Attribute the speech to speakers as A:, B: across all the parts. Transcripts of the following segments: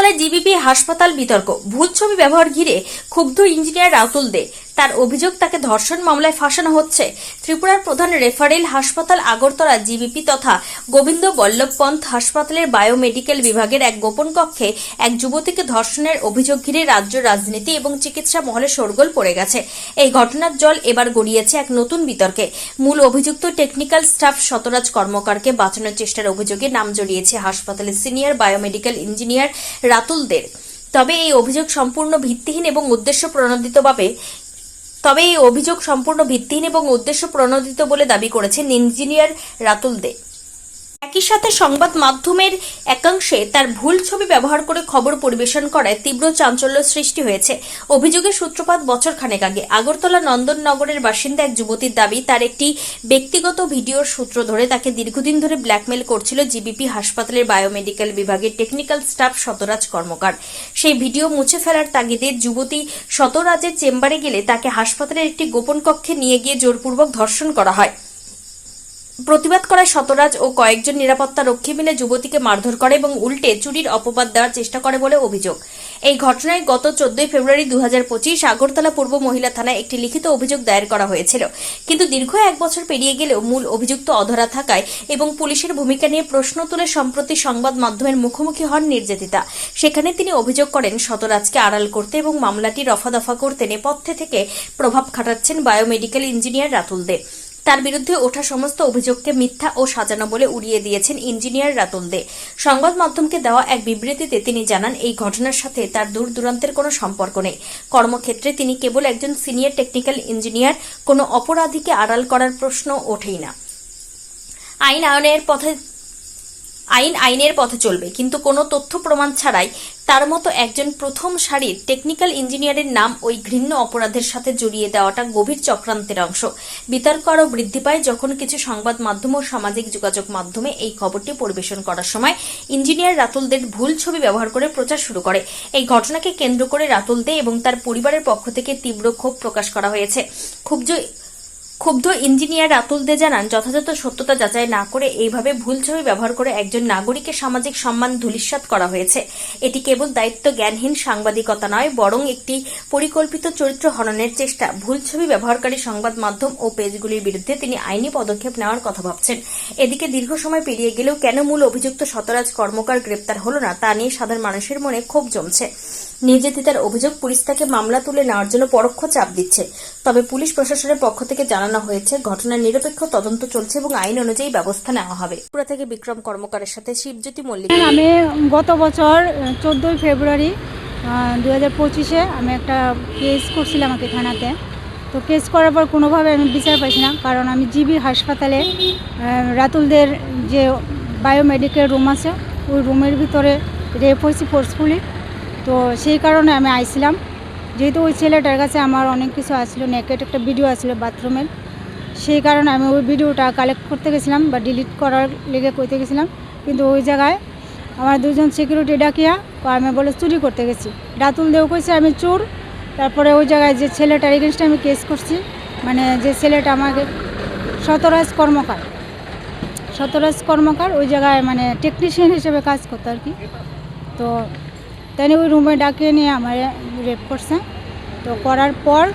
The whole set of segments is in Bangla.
A: আগরতলায় জিবিপি হাসপাতাল বিতর্ক, ভুল ছবি ব্যবহার ঘিরে ক্ষুব্ধ ইঞ্জিনিয়ার রাতুল দে। তার অভিযোগ, তাকে ধর্ষণ মামলায় ফাঁসানো হচ্ছে। ত্রিপুরার প্রধান রেফারেল হাসপাতাল আগরতলা জিবিপি তথা গোবিন্দ বল্লভ পন্থ হাসপাতালের বায়োমেডিকেল বিভাগের এক গোপন কক্ষে এক যুবতীকে ধর্ষণের অভিযোগ ঘিরে রাজ্য রাজনীতি এবং চিকিৎসা মহলে শোরগোল পড়ে গেছে। এই ঘটনার জল এবার গড়িয়েছে এক নতুন বিতর্কে। মূল অভিযুক্ত টেকনিক্যাল স্টাফ শতরাজ কর্মকারকে বাঁচানোর চেষ্টার অভিযোগে নাম জড়িয়েছে হাসপাতালের সিনিয়র বায়োমেডিকেল ইঞ্জিনিয়ার রাতুল দের। তবে এই অভিযোগ সম্পূর্ণ ভিত্তিহীন এবং উদ্দেশ্য প্রণোদিত বলে দাবি করেছেন ইঞ্জিনিয়ার রাতুল দে। একই সাথে সংবাদ মাধ্যমের একাংশে তার ভুল ছবি ব্যবহার করে খবর পরিবেশন করায় তীব্র চাঞ্চল্য সৃষ্টি হয়েছে। অভিযোগের সূত্রপাত বছর খানেক আগে। আগরতলা নন্দননগরের বাসিন্দা এক যুবতীর দাবি, তার একটি ব্যক্তিগত ভিডিওর সূত্র ধরে তাকে দীর্ঘদিন ধরে ব্ল্যাকমেল করছিল জিবিপি হাসপাতালের বায়োমেডিকেল বিভাগের টেকনিক্যাল স্টাফ শতরাজ কর্মকার। সেই ভিডিও মুছে ফেলার তাগিদে যুবতী শতরাজের চেম্বারে গেলে তাকে হাসপাতালের একটি গোপন কক্ষে নিয়ে গিয়ে জোরপূর্বক ধর্ষণ করা হয়। প্রতিবাদ করায় শতরাজ ও কয়েকজন নিরাপত্তা রক্ষী মিলে যুবতীকে মারধর করে এবং উল্টে চুরির অপবাদ দেওয়ার চেষ্টা করে বলে অভিযোগ। এই ঘটনায় গত 14 ফেব্রুয়ারি 2025 আগরতলা পূর্ব মহিলা থানায় একটি লিখিত অভিযোগ দায়ের করা হয়েছিল। কিন্তু দীর্ঘ 1 বছর পেরিয়ে গেলেও মূল অভিযুক্ত অধরা থাকায় এবং পুলিশের ভূমিকা নিয়ে প্রশ্ন তুলে সম্প্রতি সংবাদ মাধ্যমের মুখোমুখি হন নির্যাতিতা। সেখানে তিনি অভিযোগ করেন, শতরাজকে আড়াল করতে এবং মামলাটি রফাদফা করতে নেপথ্যে থেকে প্রভাব খাটাচ্ছেন বায়োমেডিকেল ইঞ্জিনিয়ার রাতুল দে। তার বিরুদ্ধে ওঠা সমস্ত অভিযোগকে মিথ্যা ও সাজানো বলে উড়িয়ে দিয়েছেন ইঞ্জিনিয়ার রাতুল দে। সংবাদ মাধ্যমকে দেওয়া এক বিবৃতিতে তিনি জানান, এই ঘটনার সাথে তার দূর দূরান্তের কোনো সম্পর্ক নেই। কর্মক্ষেত্রে তিনি কেবল একজন সিনিয়র টেকনিক্যাল ইঞ্জিনিয়ার। কোনো অপরাধীকে আড়াল করার প্রশ্ন ওঠেই না। আইন আইনের পথে চলবে, কিন্তু কোনো তথ্য প্রমাণ ছাড়াই তার মতো একজন প্রথম সারির টেকনিক্যাল ইঞ্জিনিয়ারের নাম ওই ঘৃণ্য অপরাধের সাথে জড়িয়ে দেওয়াটা গভীর চক্রান্তের অংশ। বিতর্ক আরও বৃদ্ধি পায় যখন কিছু সংবাদ মাধ্যম ও সামাজিক যোগাযোগ মাধ্যমে এই খবরটি পরিবেশন করার সময় ইঞ্জিনিয়ার রাতুল দের ভুল ছবি ব্যবহার করে প্রচার শুরু করে। এই ঘটনাকে কেন্দ্র করে রাতুল দে এবং তার পরিবারের পক্ষ থেকে তীব্র ক্ষোভ প্রকাশ করা হয়েছে। ক্ষুব্ধ ইঞ্জিনিয়ার রাতুল দে জানান, যথাযথ সত্যতা যাচাই না করে এইভাবে ভুল ছবি ব্যবহার করে একজন নাগরিকের সামাজিক সম্মান ধূলিসাৎ করা হয়েছে। এটি কেবল দায়িত্ব জ্ঞানহীন সাংবাদিকতা নয়, বরং একটি পরিকল্পিত চরিত্র হননের চেষ্টা। ভুল ছবি ব্যবহারকারী সংবাদ মাধ্যম ও পেজগুলির বিরুদ্ধে তিনি আইনি পদক্ষেপ নেওয়ার কথা ভাবছেন। এদিকে দীর্ঘ সময় পেরিয়ে গেলেও কেন মূল অভিযুক্ত শতরাজ কর্মকার গ্রেপ্তার হল না, তা নিয়ে সাধারণ মানুষের মনে ক্ষোভ জমছে। নির্যাতিতার অভিযোগ, পুলিশ তাকে মামলা তুলে নেওয়ার জন্য পরোক্ষ চাপ দিচ্ছে। তবে পুলিশ প্রশাসনের পক্ষ থেকে জানানো হয়েছে, ঘটনার নিরপেক্ষ তদন্ত চলছে এবং আইন অনুযায়ী ব্যবস্থা নেওয়া হবে। পুরা থেকে বিক্রম কর্মকারের সাথে শিবজ্যোতি মল্লিক।
B: আমি গত বছর 14 ফেব্রুয়ারি 2025 আমি একটা কেস করছিলাম আমাকে থানাতে। তো কেস করার পর কোনোভাবে আমি বিচার পাইছি না, কারণ আমি জিবি হাসপাতালে রাতুলদের যে বায়োমেডিকেল রুম আছে, ওই রুমের ভিতরে রেপ হয়েছি ফোর্সফুলি। তো সেই কারণে আমি আইছিলাম, যেহেতু ওই ছেলেটার কাছে আমার অনেক কিছু আসছিলো, নেকেট একটা ভিডিও আসছিলো বাথরুমের। সেই কারণে আমি ওই ভিডিওটা কালেক্ট করতে গেছিলাম বা ডিলিট করার লেগে কইতে গেছিলাম। কিন্তু ওই জায়গায় আমার 2জন সিকিউরিটি ডাকিয়া আমি বলে চুরি করতে গেছি। রাতুল দেও কইছে আমি চোর। তারপরে ওই জায়গায় যে ছেলেটার এগেনস্টে আমি কেস করছি, মানে যে ছেলেটা আমাকে শতরাজ কর্মকার ওই জায়গায় মানে টেকনিশিয়ান হিসেবে কাজ করতো আর কি। তো তাই ওই রুমে ডাকিয়ে নিয়ে আমার রেপ করছে। তো করার পর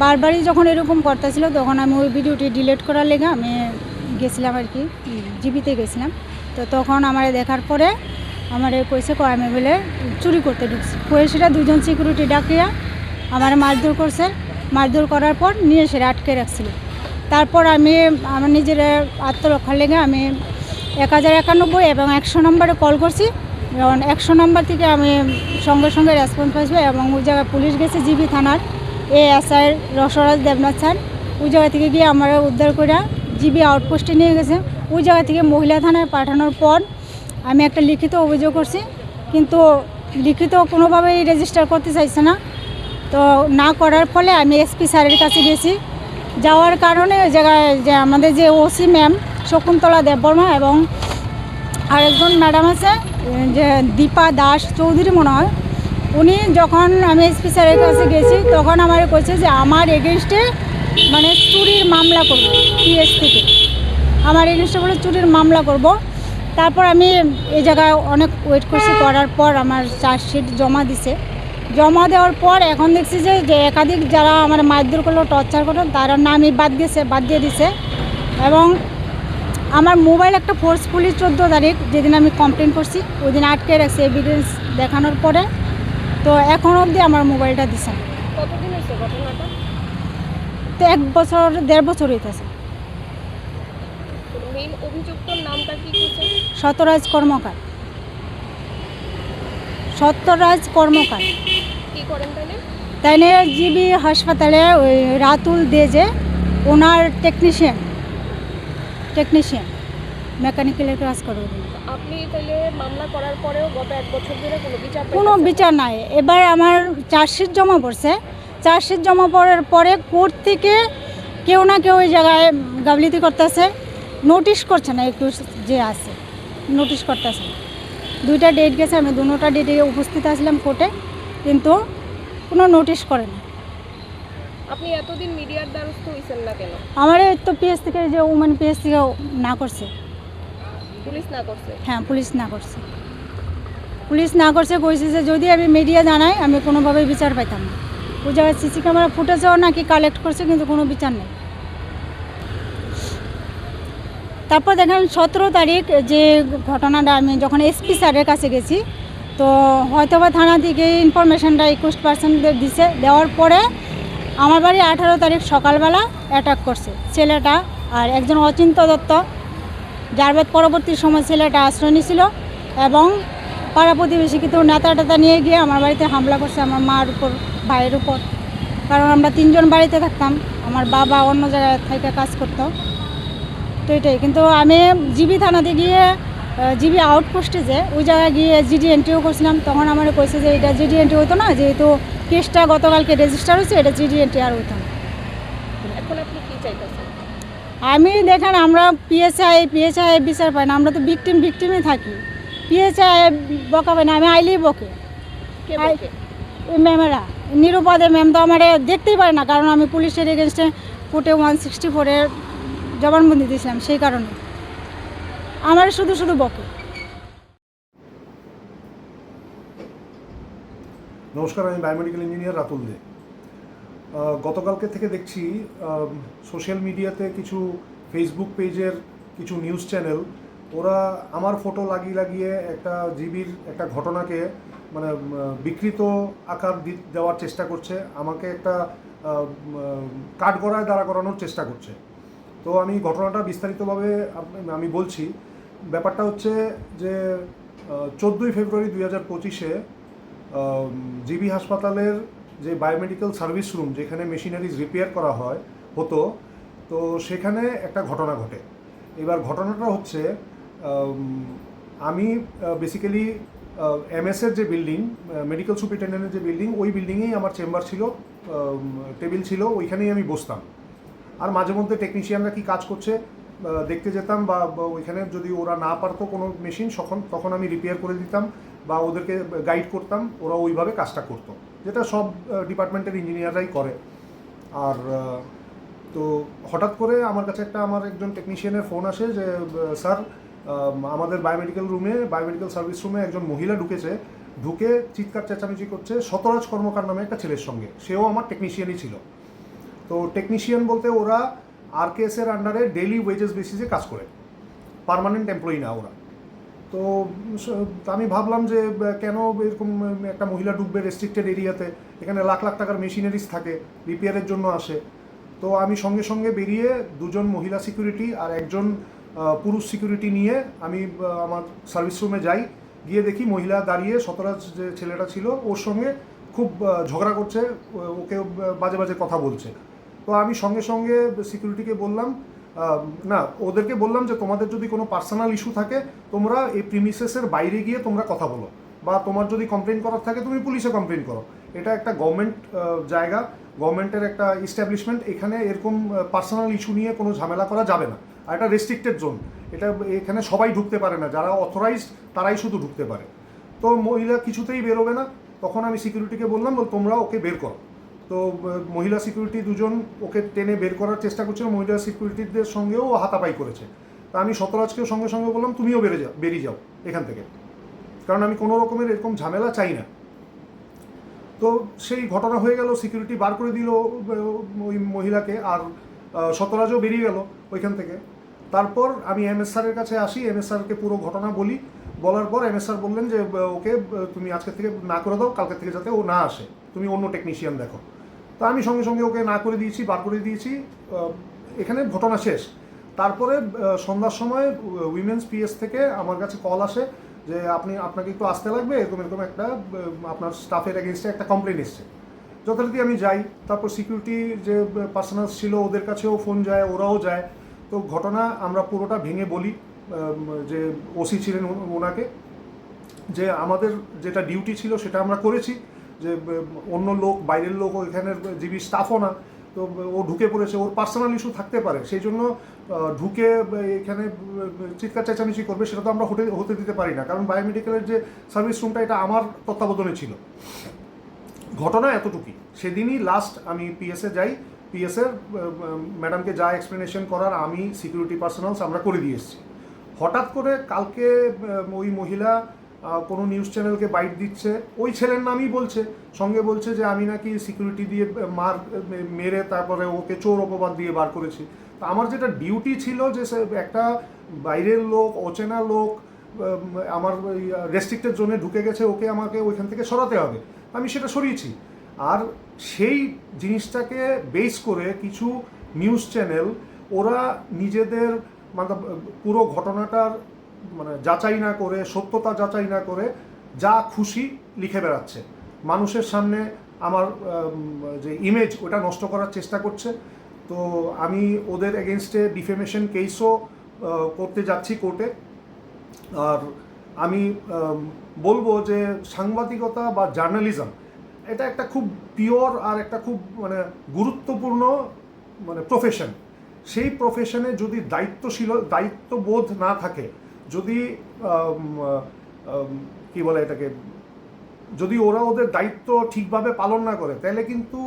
B: বারবারই যখন এরকম করতেছিল, তখন আমি ওই ভিডিওটি ডিলিট করার লেগে আমি গেছিলাম আর কি, জিবিতে গেছিলাম। তো তখন আমার দেখার পরে আমার কইছে আমি বলে চুরি করতে ঢুকছি। কয়ে সেটা 2জন সিকিউরিটি ডাকিয়া আমার মারধর করছে। মারধর করার পর নিয়ে সেটা আটকে রাখছিল। তারপর আমি আমার নিজের আত্মরক্ষার লেগে আমি 1091 এবং 100 নম্বরে কল করছি। যেমন 100 নম্বর থেকে আমি সঙ্গে সঙ্গে রেসপন্স আসবে এবং ওই জায়গায় পুলিশ গেছে, জিবি থানার এএসআই রসরাজ দেবনাথ স্যার। ওই জায়গা থেকে গিয়ে আমার উদ্ধার করে জিবি আউটপোস্টে নিয়ে গেছে। ওই জায়গা থেকে মহিলা থানায় পাঠানোর পর আমি একটা লিখিত অভিযোগ করছি, কিন্তু লিখিত কোনোভাবেই রেজিস্টার করতে চাইছে না। তো না করার ফলে আমি এসপি স্যারের কাছে গেছি। যাওয়ার কারণে ওই জায়গায় যে আমাদের যে ওসি ম্যাম শকুন্তলা দেববর্মা এবং আরেকজন ম্যাডাম আছে যে দীপা দাস চৌধুরী মনে হয়, উনি যখন আমি এসপি স্যারের কাছে গেছি তখন আমার কইছে যে আমার এগেনস্টে মানে চুরির মামলা করব, পিএস থেকে আমার এগেনস্টে বলে চুরির মামলা করব। তারপর আমি এই জায়গায় অনেক ওয়েট করছি, করার পর আমার চার্জশিট জমা দিছে। জমা দেওয়ার পর এখন দেখছি যে একাধিক যারা আমার মারধর করলো, টর্চার করলো, তারা নামই বাদ দিয়ে দিছে। এবং আমার মোবাইল একটা ফোর্সফুলি 14 তারিখ যেদিন আমি কমপ্লেন করছি ওই দিন আটকে রাখছি এভিডেন্স দেখানোর পরে। তো এখন অবধি আমার মোবাইলটা দিছে না।
C: কতদিন হয়েছে ঘটনাটা?
B: তো 1 বছর 1.5 বছর হইতেছে।
C: মেইন অভিযুক্তর নামটা কি কিছু?
B: সত্যরাজ কর্মকার।
C: কি করেন তাহলে?
B: তাই নিয়ে জিবি হাসপাতালে ওই রাতুল দে যে ওনার টেকনিশিয়ান মেকানিক্যালের কাজ করে।
C: আপনি তাহলে মামলা করার পরেও গত 1 বছর ধরে কোনো বিচার
B: কোনো বিচার নাই। এবার আমার চার্জশিট জমা পড়ছে। চার্জশিট জমা পড়ার পরে কোর্ট থেকে কেউ না কেউ ওই জায়গায় গাফলিতি করতেছে, নোটিশ করছে না। একটু যে আছে নোটিশ করতেছে। 2টা ডেট গেছে, আমি 2টা ডেটে উপস্থিত আসলাম কোর্টে, কিন্তু কোনো নোটিশ করে না।
C: আপনি এতদিন মিডিয়ার দ্বারস্থ হয়েছেন না কেন?
B: আমার এই তো পিএস থেকে যে উমেন পিএস থেকে না করছে।
C: পুলিশ না করছে?
B: হ্যাঁ, পুলিশ না করছে। কইছে যে যদি আমি মিডিয়া জানাই আমি কোনোভাবেই বিচার পাইতাম না। ওই জায়গায় সিসি ক্যামেরা ফুটেজও নাকি কালেক্ট করছে, কিন্তু কোনো বিচার নেই। তারপর দেখেন 17 তারিখ যে ঘটনাটা, আমি যখন এসপি স্যারের কাছে গেছি, তো হয়তোবা থানা থেকে ইনফরমেশনটা 21% দিছে। দেওয়ার পরে আমার বাড়ি 18 তারিখ সকালবেলা অ্যাটাক করছে ছেলেটা আর একজন অচিন্ত দত্ত, যার পরবর্তী সময় ছেলেটা আশ্রয় নিয়েছিল। এবং পাড়া প্রতিবেশী কিন্তু নেতা নিয়ে গিয়ে আমার বাড়িতে হামলা করছে, আমার মার উপর, ভাইয়ের উপর। কারণ আমরা 3 জন বাড়িতে থাকতাম, আমার বাবা অন্য জায়গায় থেকে কাজ করতো। তো এটাই। কিন্তু আমি জিবি থানাতে গিয়ে, জিবি আউটপোস্টে যে ওই জায়গায় গিয়ে জিডি এন্ট্রিও করছিলাম। তখন আমার কইছে যে এটা জিডি এন্ট্রি হতো না, যেহেতু কেসটা গতকালকে রেজিস্টার হয়েছে, এটা জিডি এন্ট্রি আর হতো না।
C: এখন আপনি কি চাইতেছেন?
B: আমি দেখেন, আমরা পিএসআই বিচার পাই না। আমরা তো ভিকটিমই থাকি। পিএসআই বকা পাই না, আমি আইলেই বকে।
C: কে বকে?
B: ওই ম্যামেরা, নিরুপদে ম্যাম তো আমার দেখতেই পারে না, কারণ আমি পুলিশের এগেনস্টে কোর্টে 164-এর জবানবন্দি দিয়েছিলাম। সেই কারণে আমার শুধু বকে।
D: নমস্কার, আমি বায়োমেডিক্যাল ইঞ্জিনিয়ার রাতুল দে। গতকালকে থেকে দেখছি সোশ্যাল মিডিয়াতে কিছু ফেসবুক পেজের কিছু নিউজ চ্যানেল, ওরা আমার ফটো লাগিয়ে একটা জিবির একটা ঘটনাকে মানে বিকৃত আকার দেওয়ার চেষ্টা করছে, আমাকে একটা কাঠগড়ায় দাঁড়া করানোর চেষ্টা করছে। তো আমি ঘটনাটা বিস্তারিতভাবে আমি বলছি। ব্যাপারটা হচ্ছে যে 14ই ফেব্রুয়ারি 2025-এ জিবি হাসপাতালের যে বায়োমেডিক্যাল সার্ভিস রুম, যেখানে মেশিনারিজ রিপেয়ার করা হতো, তো সেখানে একটা ঘটনা ঘটে। এবার ঘটনাটা হচ্ছে, আমি বেসিক্যালি এমএসের যে বিল্ডিং, মেডিকেল সুপারিনটেন্ডেন্টের যে বিল্ডিং, ওই বিল্ডিংয়েই আমার চেম্বার ছিল, টেবিল ছিল, ওইখানেই আমি বসতাম। আর মাঝে মধ্যে টেকনিশিয়ানরা কি কাজ করছে দেখতে যেতাম, বা ওইখানে যদি ওরা না পারতো কোনো মেশিন, তখন আমি রিপেয়ার করে দিতাম বা ওদেরকে গাইড করতাম, ওরা ওইভাবে কাজটা করতো, যেটা সব ডিপার্টমেন্টের ইঞ্জিনিয়াররাই করে। আর তো হঠাৎ করে আমার কাছে আমার একজন টেকনিশিয়ানের ফোন আসে যে স্যার, আমাদের বায়োমেডিক্যাল সার্ভিস রুমে একজন মহিলা ঢুকে চিৎকার চেঁচামেচি করছে সত্যরাজ কর্মকার নামে একটা ছেলের সঙ্গে। সেও আমার টেকনিশিয়ানই ছিল। তো টেকনিশিয়ান বলতে ওরা আরকেএসের আন্ডারে ডেইলি ওয়েজেস বেসিসে কাজ করে, পার্মানেন্ট এমপ্লয়ি না ওরা। তো আমি ভাবলাম যে কেন এরকম একটা মহিলা ঢুকবে রেস্ট্রিক্টেড এরিয়াতে, এখানে লাখ লাখ টাকার মেশিনারিজ থাকে, রিপেয়ারের জন্য আসে। তো আমি সঙ্গে সঙ্গে বেরিয়ে 2 জন মহিলা সিকিউরিটি আর 1 জন পুরুষ সিকিউরিটি নিয়ে আমি আমার সার্ভিস রুমে যাই। গিয়ে দেখি মহিলা দাঁড়িয়ে সত্যরাজ যে ছেলেটা ছিল ওর সঙ্গে খুব ঝগড়া করছে, ওকে বাজে বাজে কথা বলছে। তো আমি সঙ্গে সঙ্গে সিকিউরিটিকে বললাম, না, ওদেরকে বললাম যে তোমাদের যদি কোনো পার্সোনাল ইস্যু থাকে তোমরা এই প্রিমিসেসের বাইরে গিয়ে তোমরা কথা বলো, বা তোমার যদি কমপ্লেন করার থাকে তুমি পুলিশে কমপ্লেন করো। এটা একটা গভর্নমেন্ট জায়গা, গভর্নমেন্টের একটা ইস্টাবলিশমেন্ট, এখানে এরকম পার্সোনাল ইস্যু নিয়ে কোনো ঝামেলা করা যাবে না। আর এটা রেস্ট্রিক্টেড জোন, এখানে সবাই ঢুকতে পারে না, যারা অথরাইজড তারাই শুধু ঢুকতে পারে। তো মহিলা কিছুতেই বেরোবে না। তখন আমি সিকিউরিটিকে বললাম, তোমরা ওকে বের করো। তো মহিলা সিকিউরিটি 2 জন ওকে টেনে বের করার চেষ্টা করছিল, মহিলা সিকিউরিটিদের সঙ্গেও হাতাপাই করেছে। তা আমি সতরাজকেও সঙ্গে সঙ্গে বললাম তুমিও বেরিয়ে যাও এখান থেকে, কারণ আমি কোনো রকমের এরকম ঝামেলা চাই না। তো সেই ঘটনা হয়ে গেল, সিকিউরিটি বার করে দিল ওই মহিলাকে, আর সতরাজও বেরিয়ে গেল ওইখান থেকে। তারপর আমি এমএস স্যারের কাছে আসি, এমএস স্যারকে পুরো ঘটনা বলি, বলার পর এমএস স্যার বললেন যে ওকে তুমি আজকে থেকে না করে দাও, কালকে থেকে যাতে ও না আসে, তুমি অন্য টেকনিশিয়ান দেখো। তো আমি সঙ্গে সঙ্গে ওকে না করে দিয়েছি, বার করে দিয়েছি, এখানে ঘটনা শেষ। তারপরে সন্ধ্যার সময় উইমেন্স পিএস থেকে আমার কাছে কল আসে যে আপনাকে একটু আসতে লাগবে, এরকম একটা আপনার স্টাফের এগেনস্টে একটা কমপ্লেন এসছে। যথারীতি আমি যাই, তারপর সিকিউরিটি যে পার্সোনালস ছিল ওদের কাছেও ফোন যায়, ওরাও যায়। তো ঘটনা আমরা পুরোটা ভেঙে বলি যে ওসি ছিলেন ওনাকে, যে আমাদের যেটা ডিউটি ছিল সেটা আমরা করেছি, যে অন্য লোক, বাইরের লোক, ওইখানের জিবি স্টাফও না, তো ও ঢুকে পড়েছে, ওর পার্সোনাল ইস্যু থাকতে পারে, সেই জন্য ঢুকে এখানে চিৎকার চেঁচামেচি করবে, সেটা তো আমরা হতে দিতে পারি না, কারণ বায়োমেডিক্যালের যে সার্ভিস রুমটা এটা আমার তত্ত্বাবধানে ছিল। ঘটনা এতটুকুই। সেদিনই লাস্ট আমি পিএসএ যাই, পিএসএর ম্যাডামকে যা এক্সপ্লেনেশন করার আমি সিকিউরিটি পার্সোনালস আমরা করে দিয়ে এসেছি। হঠাৎ করে কালকে ওই মহিলা কোনো নিউজ চ্যানেলকে বাইট দিচ্ছে, ওই ছেলের নামই বলছে, সঙ্গে বলছে যে আমি নাকি সিকিউরিটি দিয়ে মেরে তারপরে ওকে চোর অপবাদ দিয়ে বার করেছি। তা আমার যেটা ডিউটি ছিল যে একটা বাইরের লোক, অচেনা লোক আমার রেস্ট্রিক্টেড জোনে ঢুকে গেছে, ওকে আমাকে ওইখান থেকে সরাতে হবে, আমি সেটা সরিয়েছি। আর সেই জিনিসটাকে বেস করে কিছু নিউজ চ্যানেল ওরা নিজেদের মানে পুরো ঘটনাটার মানে যাচাই না করে, সত্যতা যাচাই না করে যা খুশি লিখে বেড়াচ্ছে, মানুষের সামনে আমার যে ইমেজ ওটা নষ্ট করার চেষ্টা করছে। তো আমি ওদের এগেনস্টে ডিফেমেশন কেসও করতে যাচ্ছি কোর্টে। আর আমি বলবো যে সাংবাদিকতা বা জার্নালিজম এটা একটা খুব পিওর আর একটা খুব মানে গুরুত্বপূর্ণ মানে প্রফেশন। সেই প্রফেশনে যদি দায়িত্ববোধ না থাকে, যদি কি বলে এটাকে, যদি ওরা ওদের দায়িত্ব ঠিকভাবে পালন না করে, তাহলে কিন্তু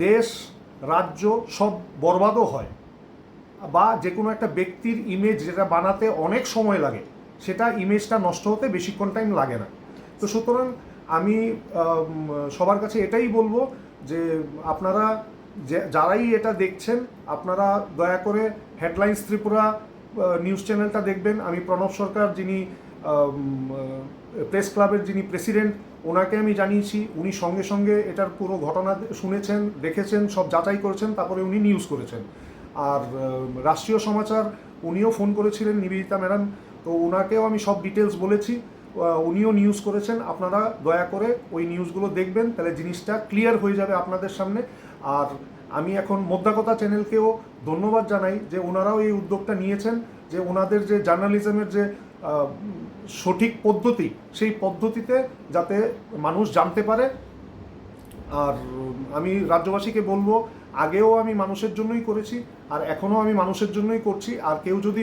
D: দেশ, রাজ্য সব বরবাদও হয়, বা যে কোনো একটা ব্যক্তির ইমেজ যেটা বানাতে অনেক সময় লাগে, সেটা ইমেজটা নষ্ট হতে বেশিক্ষণ টাইম লাগে না। তো সুতরাং আমি সবার কাছে এটাই বলবো যে আপনারা যারাই এটা দেখছেন, আপনারা দয়া করে হেডলাইন্স ত্রিপুরা নিউজ চ্যানেলটা দেখবেন। আমি প্রণব সরকার, যিনি প্রেস ক্লাবের যিনি প্রেসিডেন্ট, ওনাকে আমি জানিয়েছি, উনি সঙ্গে সঙ্গে এটার পুরো ঘটনা শুনেছেন, দেখেছেন, সব যাচাই করেছেন, তারপরে উনি নিউজ করেছেন। আর রাষ্ট্রীয় সমাচার উনিও ফোন করেছিলেন, নিবেদিতা ম্যাডাম, তো ওনাকেও আমি সব ডিটেলস বলেছি, উনিও নিউজ করেছেন। আপনারা দয়া করে ওই নিউজগুলো দেখবেন, তাহলে জিনিসটা ক্লিয়ার হয়ে যাবে আপনাদের সামনে। আর আমি এখন মোদ্দাকথা চ্যানেলকেও ধন্যবাদ জানাই যে ওনারাও এই উদ্যোগটা নিয়েছেন, যে ওনাদের যে জার্নালিজমের যে সঠিক পদ্ধতি, সেই পদ্ধতিতে যাতে মানুষ জানতে পারে। আর আমি রাজ্যবাসীকে বলবো, আগেও আমি মানুষের জন্যই করেছি, আর এখনও আমি মানুষের জন্যই করছি। আর কেউ যদি